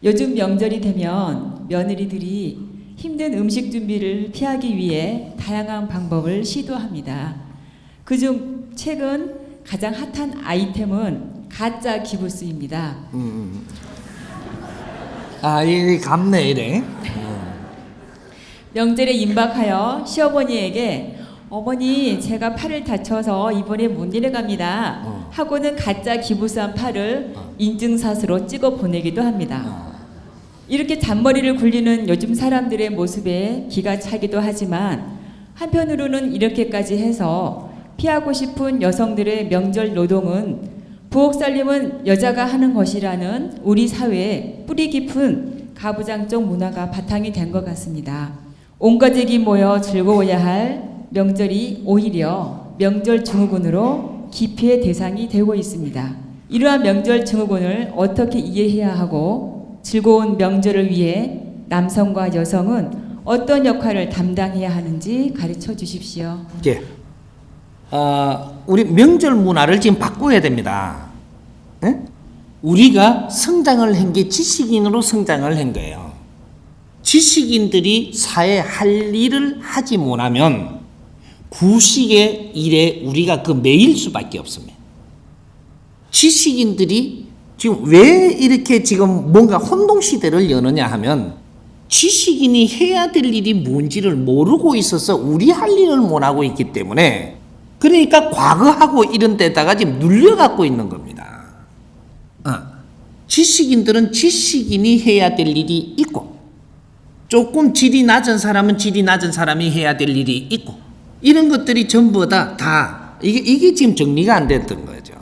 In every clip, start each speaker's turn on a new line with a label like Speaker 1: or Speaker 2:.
Speaker 1: 요즘 명절이 되면 며느리들이 힘든 음식 준비를 피하기 위해 다양한 방법을 시도합니다. 그중 최근 가장 핫한 아이템은 가짜 기부스입니다.
Speaker 2: 아, 이 감네 이래.
Speaker 1: 명절에 임박하여 시어머니에게 어머니 제가 팔을 다쳐서 이번에 못 내려갑니다 하고는 가짜 기부스한 팔을 인증샷으로 찍어 보내기도 합니다. 이렇게 잔머리를 굴리는 요즘 사람들의 모습에 기가 차기도 하지만 한편으로는 이렇게까지 해서 피하고 싶은 여성들의 명절 노동은 부엌 살림은 여자가 하는 것이라는 우리 사회의 뿌리 깊은 가부장적 문화가 바탕이 된 것 같습니다. 온 가족이 모여 즐거워야 할 명절이 오히려 명절 증후군으로 기피의 대상이 되고 있습니다. 이러한 명절 증후군을 어떻게 이해해야 하고 즐거운 명절을 위해 남성과 여성은 어떤 역할을 담당해야 하는지 가르쳐 주십시오.
Speaker 2: 예. 우리 명절 문화를 지금 바꿔야 됩니다. 예? 우리가 성장을 한 게 지식인으로 성장을 한 거예요. 지식인들이 사회에 할 일을 하지 못하면 구식의 일에 우리가 그 매일 수밖에 없습니다. 지식인들이 지금 왜 이렇게 지금 뭔가 혼동시대를 여느냐 하면 지식인이 해야 될 일이 뭔지를 모르고 있어서 우리 할 일을 못하고 있기 때문에 그러니까 과거하고 이런 데다가 지금 눌려갖고 있는 겁니다. 지식인들은 지식인이 해야 될 일이 있고 조금 질이 낮은 사람은 질이 낮은 사람이 해야 될 일이 있고 이런 것들이 전부 다 이게 지금 정리가 안 됐던 거죠.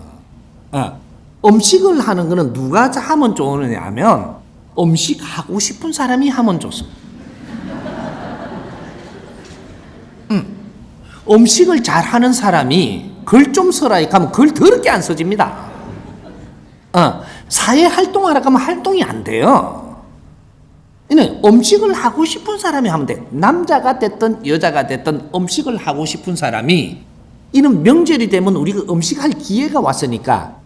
Speaker 2: 음식을 하는 거는 누가 하면 좋으냐 하면 음식 하고 싶은 사람이 하면 좋습니다. 음식을 잘하는 사람이 글 좀 써라 하면 글 더럽게 안 써집니다. 사회 활동하라고 하면 활동이 안 돼요. 음식을 하고 싶은 사람이 하면 돼. 남자가 됐든 여자가 됐든 음식을 하고 싶은 사람이 이런 명절이 되면 우리가 음식할 기회가 왔으니까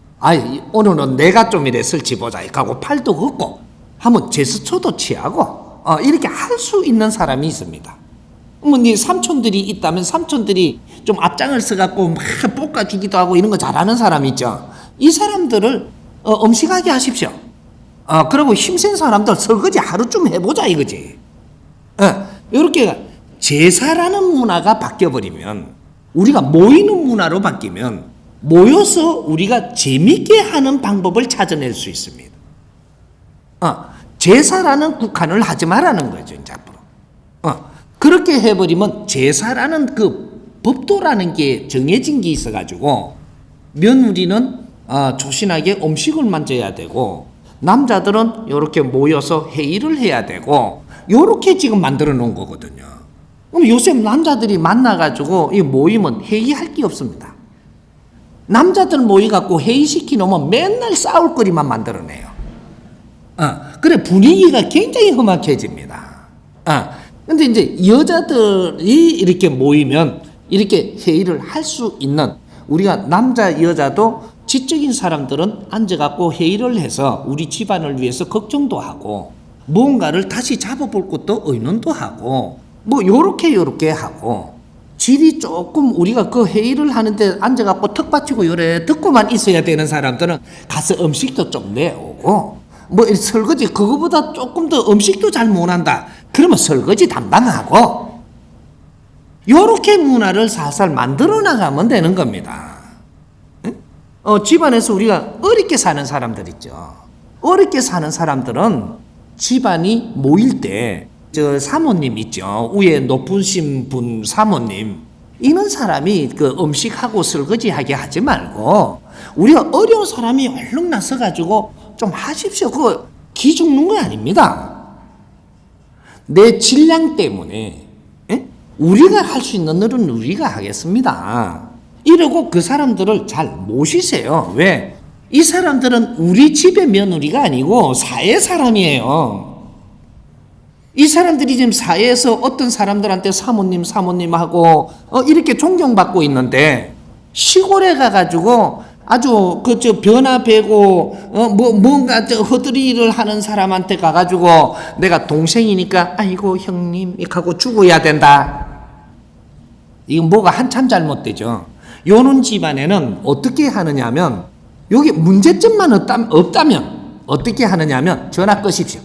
Speaker 2: 오늘은 내가 좀 이래 설치 보자 하고 팔도 걷고 하면 제스처도 취하고 이렇게 할 수 있는 사람이 있습니다. 네 삼촌들이 있다면 삼촌들이 좀 앞장을 서갖고 막 볶아주기도 하고 이런 거 잘하는 사람 있죠. 이 사람들을 음식하게 하십시오. 그리고 힘센 사람들 설거지 하루쯤 해보자 이거지. 이렇게 제사라는 문화가 바뀌어버리면 우리가 모이는 문화로 바뀌면 모여서 우리가 재밌게 하는 방법을 찾아낼 수 있습니다. 제사라는 국한을 하지 말라는 거죠, 이제 앞으로. 그렇게 해버리면 제사라는 그 법도라는 게 정해진 게 있어가지고 며느리는 조신하게 음식을 만져야 되고 남자들은 이렇게 모여서 회의를 해야 되고 이렇게 지금 만들어 놓은 거거든요. 그럼 요새 남자들이 만나가지고 이 모이면 회의할 게 없습니다. 남자들 모여갖고 회의시키 놓으면 맨날 싸울 거리만 만들어내요. 그래 분위기가 굉장히 험악해집니다. 근데 이제 여자들이 이렇게 모이면 이렇게 회의를 할 수 있는 우리가 남자 여자도 지적인 사람들은 앉아갖고 회의를 해서 우리 집안을 위해서 걱정도 하고 뭔가를 다시 잡아볼 것도 의논도 하고 뭐 요렇게 하고 질이 조금 우리가 그 회의를 하는데 앉아갖고 턱 받치고 요래 듣고만 있어야 되는 사람들은 가서 음식도 좀 내오고 뭐 설거지 그거보다 조금 더 음식도 잘 못한다 그러면 설거지 담당하고 요렇게 문화를 살살 만들어 나가면 되는 겁니다. 집안에서 우리가 어렵게 사는 사람들 있죠. 어렵게 사는 사람들은 집안이 모일 때 저 사모님 있죠. 위에 높으신 분 사모님 이런 사람이 그 음식하고 설거지하게 하지 말고 우리가 어려운 사람이 얼른 나서 가지고 좀 하십시오. 그거 기 죽는 거 아닙니다. 내 질량 때문에 우리가 할 수 있는 일은 우리가 하겠습니다. 이러고 그 사람들을 잘 모시세요. 왜? 이 사람들은 우리 집의 며느리가 아니고 사회 사람이에요. 이 사람들이 지금 사회에서 어떤 사람들한테 사모님하고 이렇게 존경받고 있는데 시골에 가가지고 아주 그저 변화되고 뭔가 허드리를 하는 사람한테 가가지고 내가 동생이니까 아이고 형님 하고 죽어야 된다. 이건 뭐가 한참 잘못되죠. 요런 집안에는 어떻게 하느냐면 여기 문제점만 없다면 어떻게 하느냐면 전화 끄십시오.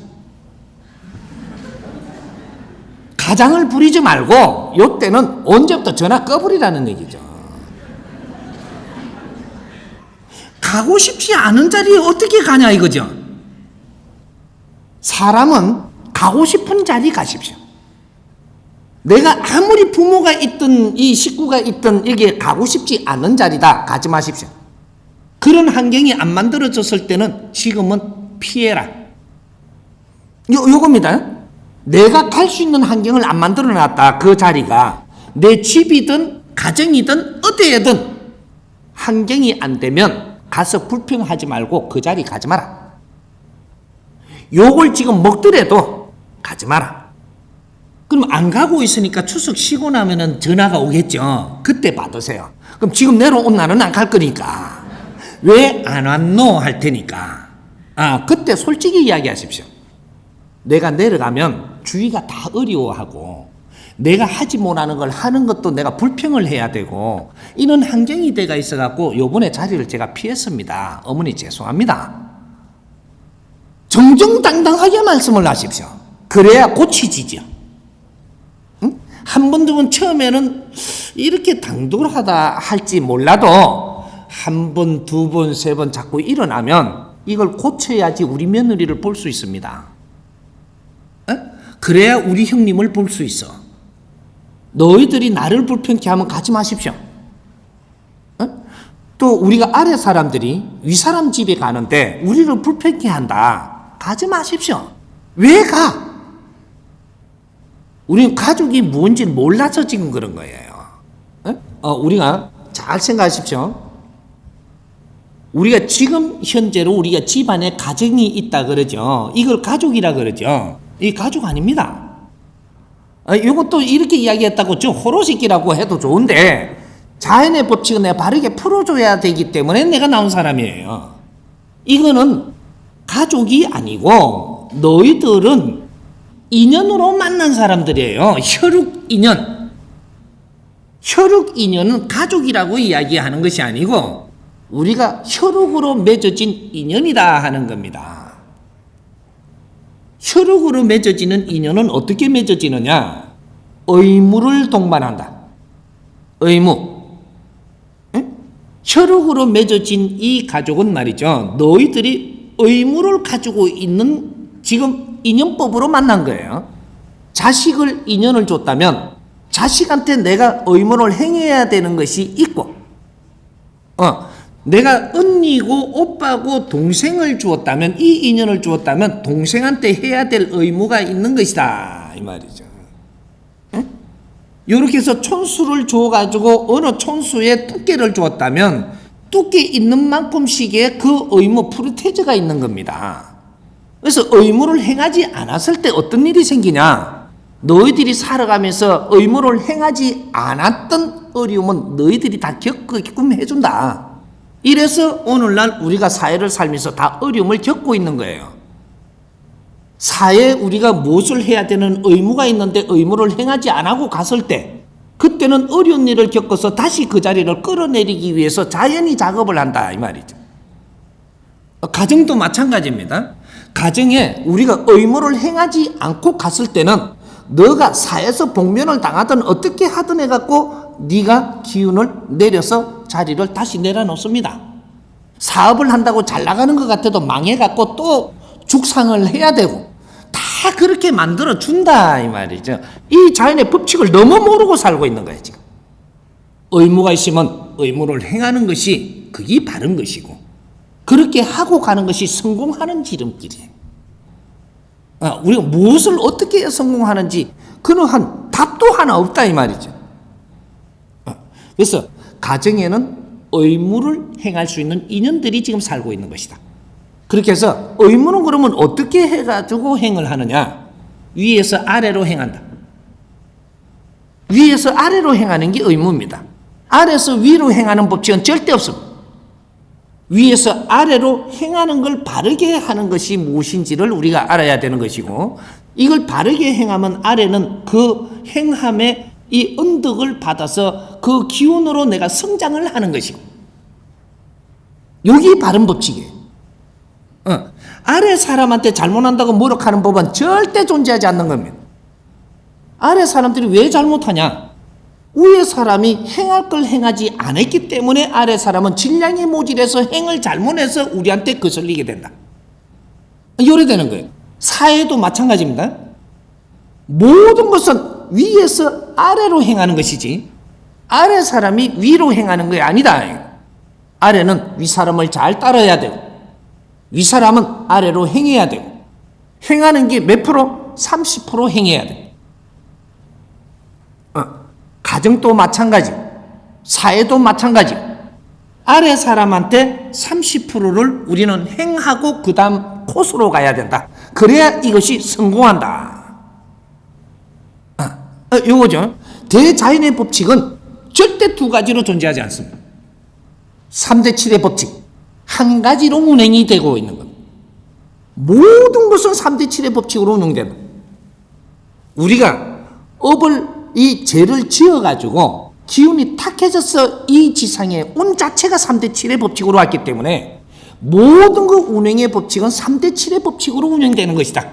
Speaker 2: 가장을 부리지 말고 요때는 언제부터 전화 꺼버리라는 얘기죠. 가고 싶지 않은 자리에 어떻게 가냐 이거죠. 사람은 가고 싶은 자리 가십시오. 내가 아무리 부모가 있든 이 식구가 있든 이게 가고 싶지 않은 자리다 가지 마십시오. 그런 환경이 안 만들어졌을 때는 지금은 피해라. 요겁니다. 내가 갈 수 있는 환경을 안 만들어 놨다. 그 자리가 내 집이든 가정이든 어디에든 환경이 안 되면 가서 불평하지 말고 그 자리 가지 마라. 욕을 지금 먹더라도 가지 마라. 그럼 안 가고 있으니까 추석 쉬고 나면은 전화가 오겠죠. 그때 받으세요. 그럼 지금 내려온 날은 안 갈 거니까. 왜 안 왔노? 할 테니까. 그때 솔직히 이야기하십시오. 내가 내려가면 주위가 다 어려워하고 내가 하지 못하는 걸 하는 것도 내가 불평을 해야 되고 이런 환경이 돼가 있어갖고 요번에 자리를 제가 피했습니다. 어머니 죄송합니다. 정정당당하게 말씀을 하십시오. 그래야 고치지죠. 응? 한 번, 두 번 처음에는 이렇게 당돌하다 할지 몰라도 한 번, 두 번, 세 번 자꾸 일어나면 이걸 고쳐야지 우리 며느리를 볼 수 있습니다. 그래야 우리 형님을 볼 수 있어. 너희들이 나를 불편케 하면 가지 마십시오. 또 우리가 아래 사람들이 위 사람 집에 가는데 우리를 불편케 한다. 가지 마십시오. 왜 가? 우리는 가족이 뭔지 몰라서 지금 그런 거예요. 우리가 잘 생각하십시오. 우리가 지금 현재로 우리가 집안에 가정이 있다 그러죠. 이걸 가족이라 그러죠. 이 가족 아닙니다. 이것도 이렇게 이야기했다고 저 호로새끼라고 해도 좋은데 자연의 법칙은 내가 바르게 풀어줘야 되기 때문에 내가 나온 사람이에요. 이거는 가족이 아니고 너희들은 인연으로 만난 사람들이에요. 혈육 인연. 혈육 인연은 가족이라고 이야기하는 것이 아니고 우리가 혈육으로 맺어진 인연이다 하는 겁니다. 혈육으로 맺어지는 인연은 어떻게 맺어지느냐? 의무를 동반한다. 의무. 응? 혈육으로 맺어진 이 가족은 말이죠. 너희들이 의무를 가지고 있는 지금 인연법으로 만난 거예요. 자식을 인연을 줬다면 자식한테 내가 의무를 행해야 되는 것이 있고 내가 언니고 오빠고 동생을 주었다면 이 인연을 주었다면 동생한테 해야 될 의무가 있는 것이다 이 말이죠. 이렇게 해서 촌수를 줘가지고 어느 촌수에 두께를 주었다면 두께 있는 만큼씩의 그 의무 프로테이즈가 있는 겁니다. 그래서 의무를 행하지 않았을 때 어떤 일이 생기냐? 너희들이 살아가면서 의무를 행하지 않았던 어려움은 너희들이 다 겪게끔 해준다. 이래서 오늘날 우리가 사회를 살면서 다 어려움을 겪고 있는 거예요. 사회에 우리가 무엇을 해야 되는 의무가 있는데 의무를 행하지 않고 갔을 때 그때는 어려운 일을 겪어서 다시 그 자리를 끌어내리기 위해서 자연히 작업을 한다 이 말이죠. 가정도 마찬가지입니다. 가정에 우리가 의무를 행하지 않고 갔을 때는 너가 사회에서 복면을 당하든 어떻게 하든 해갖고 네가 기운을 내려서 자리를 다시 내려놓습니다. 사업을 한다고 잘 나가는 것 같아도 망해갖고 또 죽상을 해야 되고 다 그렇게 만들어준다 이 말이죠. 이 자연의 법칙을 너무 모르고 살고 있는 거예요 지금. 의무가 있으면 의무를 행하는 것이 그게 바른 것이고 그렇게 하고 가는 것이 성공하는 지름길이에요. 우리가 무엇을 어떻게 해야 성공하는지 그런 답도 하나 없다 이 말이죠. 그래서 가정에는 의무를 행할 수 있는 인연들이 지금 살고 있는 것이다. 그렇게 해서 의무는 그러면 어떻게 해가지고 행을 하느냐? 위에서 아래로 행한다. 위에서 아래로 행하는 게 의무입니다. 아래에서 위로 행하는 법칙은 절대 없습니다. 위에서 아래로 행하는 걸 바르게 하는 것이 무엇인지를 우리가 알아야 되는 것이고, 이걸 바르게 행하면 아래는 그 행함의 이 은덕을 받아서 그 기운으로 내가 성장을 하는 것이고, 여기 바른 법칙이에요. 아래 사람한테 잘못한다고 모욕하는 법은 절대 존재하지 않는 겁니다. 아래 사람들이 왜 잘못하냐? 위에 사람이 행할 걸 행하지 않았기 때문에 아래 사람은 질량이 모질해서 행을 잘못해서 우리한테 거슬리게 된다. 요래되는 거예요. 사회도 마찬가지입니다. 모든 것은 위에서 아래로 행하는 것이지 아래 사람이 위로 행하는 게 아니다. 아래는 위 사람을 잘 따라야 되고 위 사람은 아래로 행해야 되고, 행하는 게 몇 프로? 30% 행해야 돼. 가정도 마찬가지, 사회도 마찬가지. 아래 사람한테 30%를 우리는 행하고 그 다음 코스로 가야 된다. 그래야 이것이 성공한다. 요거죠. 대자연의 법칙은 절대 두 가지로 존재하지 않습니다. 3대 7의 법칙, 한 가지로 운행이 되고 있는 겁니다. 모든 것은 3대 7의 법칙으로 운영된다. 우리가 업을 이 죄를 지어가지고 기운이 탁해져서 이 지상에 온 자체가 3대 7의 법칙으로 왔기 때문에 모든 그 운행의 법칙은 3대 7의 법칙으로 운영되는 것이다.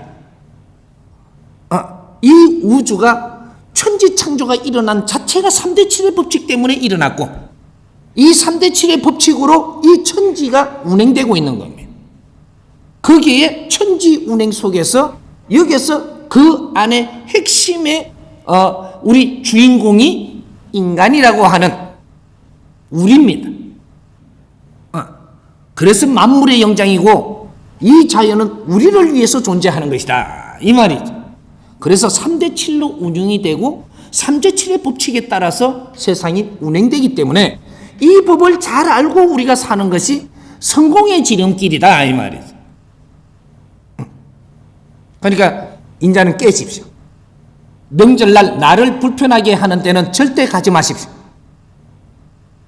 Speaker 2: 이 우주가 천지창조가 일어난 자체가 3대 7의 법칙 때문에 일어났고, 이 3대 7의 법칙으로 이 천지가 운행되고 있는 겁니다. 거기에 천지 운행 속에서 여기서 그 안에 핵심의 우리 주인공이 인간이라고 하는 우리입니다. 그래서 만물의 영장이고 이 자연은 우리를 위해서 존재하는 것이다, 이 말이죠. 그래서 3대 7로 운영이 되고 3대 7의 법칙에 따라서 세상이 운행되기 때문에 이 법을 잘 알고 우리가 사는 것이 성공의 지름길이다, 이 말이죠. 그러니까 인자는 깨십시오. 명절날 나를 불편하게 하는 데는 절대 가지 마십시오.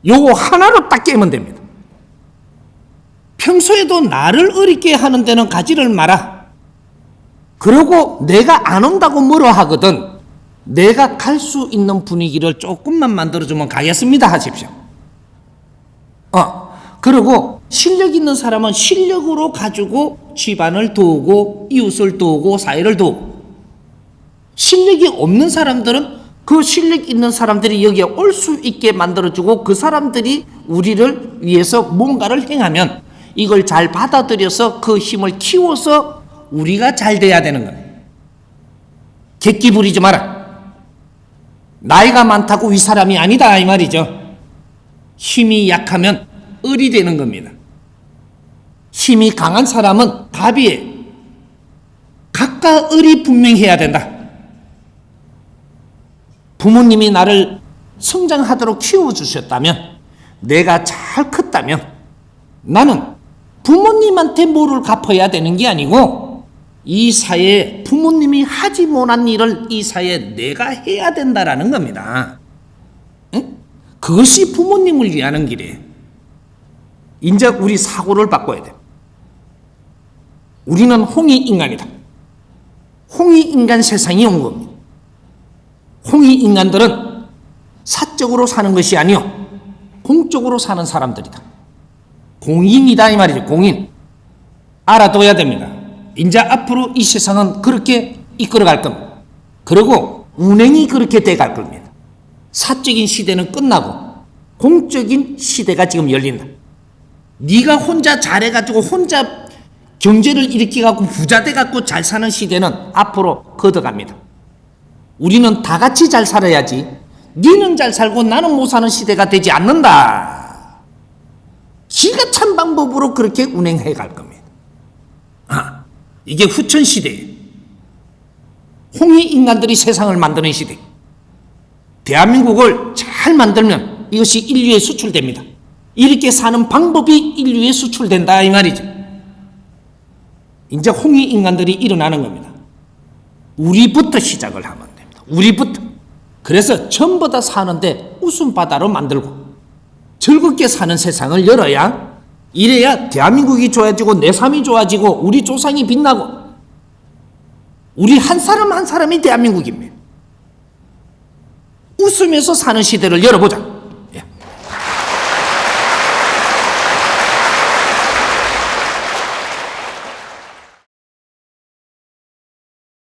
Speaker 2: 요거 하나로 딱 깨면 됩니다. 평소에도 나를 어렵게 하는 데는 가지를 마라. 그러고 내가 안 온다고 뭐라 하거든 내가 갈 수 있는 분위기를 조금만 만들어주면 가겠습니다 하십시오. 그리고 실력 있는 사람은 실력으로 가지고 집안을 도우고 이웃을 도우고 사회를 도우고, 실력이 없는 사람들은 그 실력 있는 사람들이 여기에 올 수 있게 만들어주고 그 사람들이 우리를 위해서 뭔가를 행하면 이걸 잘 받아들여서 그 힘을 키워서 우리가 잘 돼야 되는 거예요. 객기 부리지 마라. 나이가 많다고 위 사람이 아니다, 이 말이죠. 힘이 약하면 을이 되는 겁니다. 힘이 강한 사람은 갑이에요. 갑과 을이 분명해야 된다. 부모님이 나를 성장하도록 키워주셨다면, 내가 잘 컸다면 나는 부모님한테 뭐를 갚아야 되는 게 아니고 이 사회에 부모님이 하지 못한 일을 이 사회에 내가 해야 된다라는 겁니다. 응? 그것이 부모님을 위하는 길이에요. 이제 우리 사고를 바꿔야 돼요. 우리는 홍익인간이다. 홍익인간 세상이 온 겁니다. 홍익인간들은 사적으로 사는 것이 아니요 공적으로 사는 사람들이다. 공인이다, 이 말이죠. 공인. 알아둬야 됩니다. 이제 앞으로 이 세상은 그렇게 이끌어갈 겁니다. 그리고 운행이 그렇게 돼갈 겁니다. 사적인 시대는 끝나고 공적인 시대가 지금 열린다. 네가 혼자 잘해가지고 혼자 경제를 일으켜갖고 부자 돼갖고 잘 사는 시대는 앞으로 걷어갑니다. 우리는 다 같이 잘 살아야지 니는 잘 살고 나는 못 사는 시대가 되지 않는다. 기가 찬 방법으로 그렇게 운행해 갈 겁니다. 이게 후천 시대예요. 홍익인간들이 세상을 만드는 시대. 대한민국을 잘 만들면 이것이 인류에 수출됩니다. 이렇게 사는 방법이 인류에 수출된다, 이 말이죠. 이제 홍익인간들이 일어나는 겁니다. 우리부터 시작을 하면 됩니다. 우리부터. 그래서 전부 다 사는데 웃음바다로 만들고 즐겁게 사는 세상을 열어야 이래야 대한민국이 좋아지고 내 삶이 좋아지고 우리 조상이 빛나고 우리 한 사람 한 사람이 대한민국입니다. 웃으면서 사는 시대를 열어보자.